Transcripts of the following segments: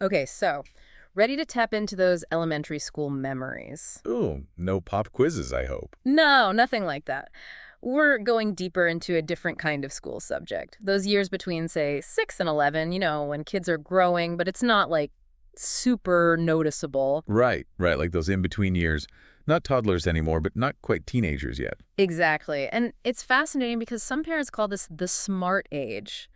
Okay, so ready to tap into those elementary school memories? Ooh, no pop quizzes, I hope. No, nothing like that. We're going deeper into a different kind of school subject. Those years between, say, 6 and 11, when kids are growing, but it's not like super noticeable. Right, like those in-between years. Not toddlers anymore, but not quite teenagers yet. Exactly. And it's fascinating because some parents call this the smart age,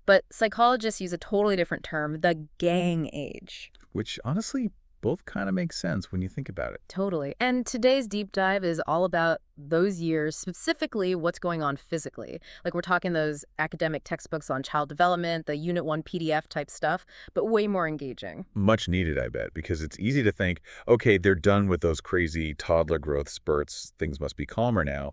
but psychologists use a totally different term, the gang age. Which, honestly, both kind of make sense when you think about it. Totally. And today's deep dive is all about those years, specifically what's going on physically. Like we're talking those academic textbooks on child development, the Unit 1 PDF type stuff, but way more engaging. Much needed, I bet, because it's easy to think, okay, they're done with those crazy toddler growth spurts. Things must be calmer now.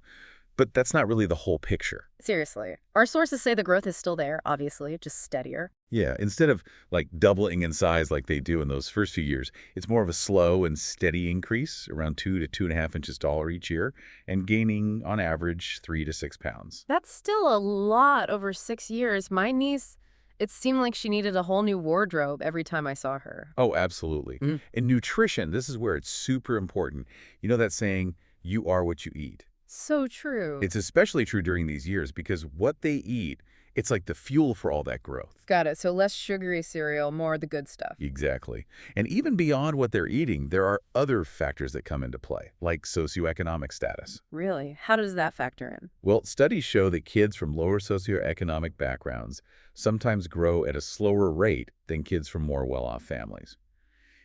But that's not really the whole picture. Seriously. Our sources say the growth is still there, obviously, just steadier. Yeah, instead of like doubling in size like they do in those first few years, it's more of a slow and steady increase, around 2 to 2.5 inches taller each year, and gaining on average 3 to 6 pounds. That's still a lot over 6 years. My niece, it seemed like she needed a whole new wardrobe every time I saw her. Oh, absolutely. In nutrition, this is where it's super important. You know that saying, you are what you eat. So true. It's especially true during these years because what they eat, it's like the fuel for all that growth. Got it. So less sugary cereal, more of the good stuff. Exactly. And even beyond what they're eating, there are other factors that come into play, like socioeconomic status. Really? How does that factor in? Well, studies show that kids from lower socioeconomic backgrounds sometimes grow at a slower rate than kids from more well-off families.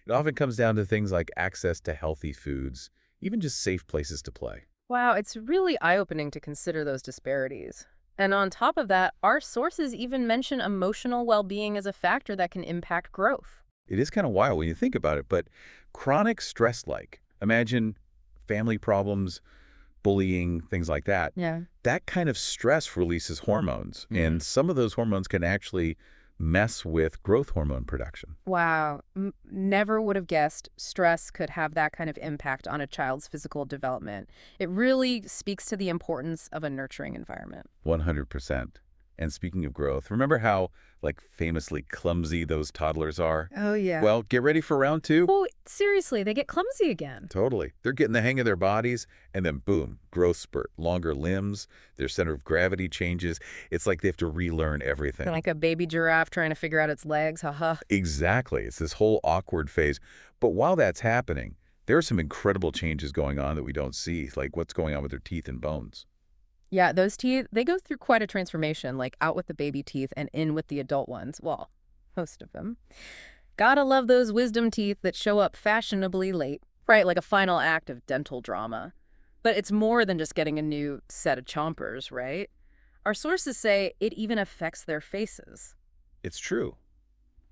It often comes down to things like access to healthy foods, even just safe places to play. Wow, it's really eye-opening to consider those disparities. And on top of that, our sources even mention emotional well-being as a factor that can impact growth. It is kind of wild when you think about it, but chronic stress like, imagine family problems, bullying, things like that. Yeah. That kind of stress releases hormones, and some of those hormones can actually mess with growth hormone production. Wow, never would have guessed stress could have that kind of impact on a child's physical development. It really speaks to the importance of a nurturing environment. 100%. And speaking of growth, remember how, like, famously clumsy those toddlers are? Oh, yeah. Well, get ready for round two. Oh, seriously, they get clumsy again. Totally. They're getting the hang of their bodies, and then boom, growth spurt, longer limbs, their center of gravity changes. It's like they have to relearn everything. They're like a baby giraffe trying to figure out its legs, haha. Exactly. It's this whole awkward phase. But while that's happening, there are some incredible changes going on that we don't see, like what's going on with their teeth and bones. Yeah, those teeth, they go through quite a transformation, like out with the baby teeth and in with the adult ones. Well, most of them. Gotta love those wisdom teeth that show up fashionably late, right? Like a final act of dental drama. But it's more than just getting a new set of chompers, right? Our sources say it even affects their faces. It's true.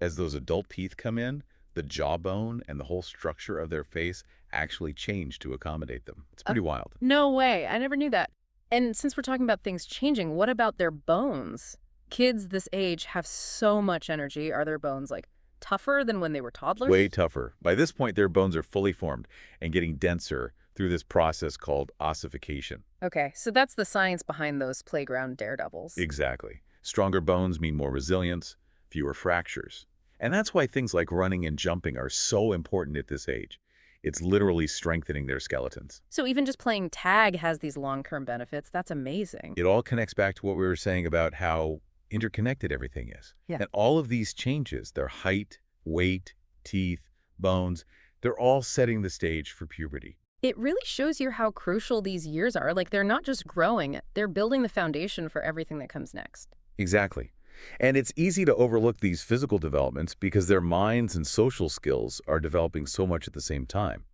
As those adult teeth come in, the jawbone and the whole structure of their face actually change to accommodate them. It's Uh, pretty wild. no way. I never knew that. And since we're talking about things changing, what about their bones? Kids this age have so much energy. Are their bones like tougher than when they were Way toddlers? tougher. By this point, their bones are fully formed and getting denser through this process called ossification. Okay, so that's the science behind those playground daredevils. Exactly. Stronger bones mean more resilience, fewer fractures. And that's why things like running and jumping are so important at this age. It's literally strengthening their skeletons. So even just playing tag has these long-term benefits. That's amazing. It all connects back to what we were saying about how interconnected everything is. Yeah. And all of these changes, their height, weight, teeth, bones, they're all setting the stage for puberty. It really shows you how crucial these years are. Like they're not just growing, they're building the foundation for everything that comes next. Exactly. And it's easy to overlook these physical developments because their minds and social skills are developing so much at the same time.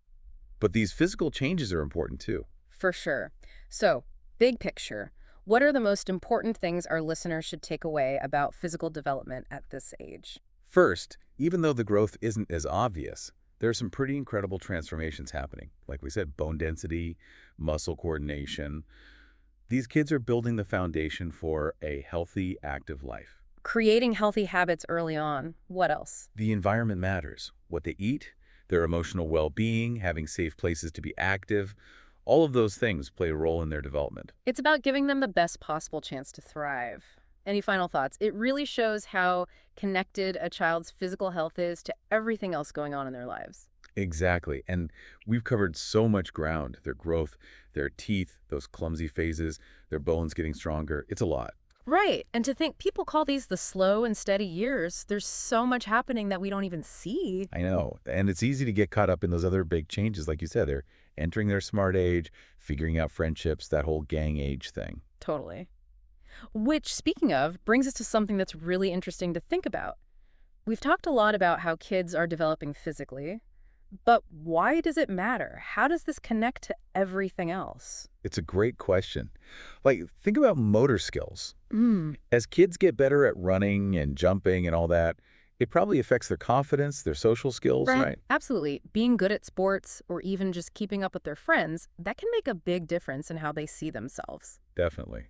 But these physical changes are important too. For sure. So, big picture, what are the most important things our listeners should take away about physical development at this age? First, even though the growth isn't as obvious, there are some pretty incredible transformations happening. Like we said, bone density, muscle coordination. These kids are building the foundation for a healthy, active life. Creating healthy habits early on. What else? The environment matters. What they eat, their emotional well-being, having safe places to be active, all of those things play a role in their development. It's about giving them the best possible chance to thrive. Any final thoughts? It really shows how connected a child's physical health is to everything else going on in their lives. Exactly. And we've covered so much ground. Their growth, their teeth, those clumsy phases, their bones getting stronger. It's a lot. Right. And to think people call these the slow and steady years, there's so much happening that we don't even see. I know. And it's easy to get caught up in those other big changes. Like you said, they're entering their smart age, figuring out friendships, that whole gang age thing. Totally. Which, speaking of, brings us to something that's really interesting to think about. We've talked a lot about how kids are developing physically, but why does it matter? How does this connect to everything else? It's a great question. Like, think about motor skills. Mm, As kids get better at running and jumping and all that, it probably affects their confidence, their social skills, right. right? Absolutely. Being good at sports or even just keeping up with their friends, that can make a big difference in how they see themselves. Definitely.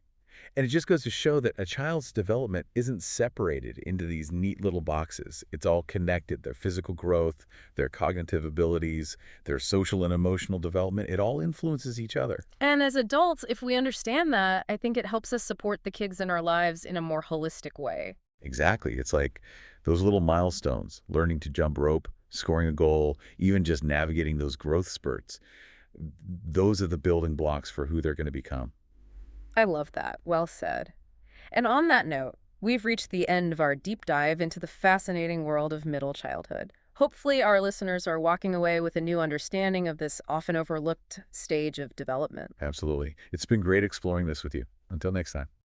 And it just goes to show that a child's development isn't separated into these neat little boxes. It's all connected. Their physical growth, their cognitive abilities, their social and emotional development, it all influences each other. And as adults, if we understand that, I think it helps us support the kids in our lives in a more holistic way. Exactly. It's like those little milestones, learning to jump rope, scoring a goal, even just navigating those growth spurts. Those are the building blocks for who they're going to become. I love that. Well said. And on that note, we've reached the end of our deep dive into the fascinating world of middle childhood. Hopefully, our listeners are walking away with a new understanding of this often overlooked stage of development. Absolutely. It's been great exploring this with you. Until next time.